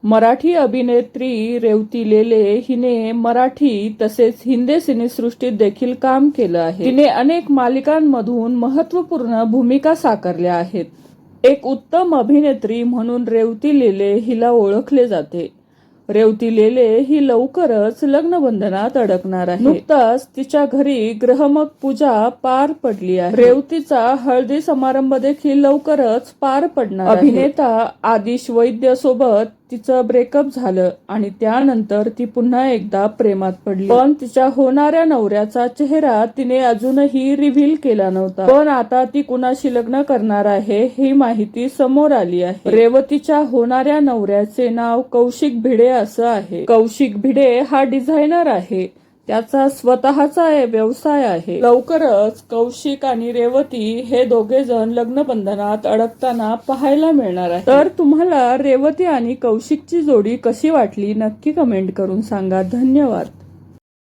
मराठी अभिनेत्री रेवती लेले हिने मराठी तसेच हिंदी सिनेसृष्टीत देखील काम केलं आहे। तिने अनेक मालिकांमधून महत्त्वपूर्ण भूमिका साकारल्या आहेत। एक उत्तम अभिनेत्री म्हणून रेवती लेले हिला ओळखले जाते। रेवती लेले ही लवकरच लग्नबंधनात अडकणार आहे। नुकताच तिच्या घरी ग्रहमक पूजा पार पडली आहे। रेवतीचा हळदी समारंभ देखील लवकरच पार पडणार आहे। अभिनेता आदिश वैद्य सोबत तिचं ब्रेकअप झालं आणि त्यानंतर ती पुन्हा एकदा प्रेमात पडली, पण तिच्या होणाऱ्या नवऱ्याचा चेहरा तिने अजूनही रिव्हील केला नव्हता। पण आता ती कुणाशी लग्न करणार आहे ही माहिती समोर आली आहे। रेवतीच्या होणाऱ्या नवऱ्याचे नाव कौशिक भिडे असं आहे। कौशिक भिडे हा डिझायनर आहे। त्याचा स्वतःचा व्यवसाय आहे। लवकरच कौशिक आणि रेवती हे दोघे जण लग्नबंधनात अडकताना पाहायला मिळणार आहे। तर तुम्हाला रेवती आणि कौशिकची जोडी कशी वाटली नक्की कमेंट करून सांगा। धन्यवाद।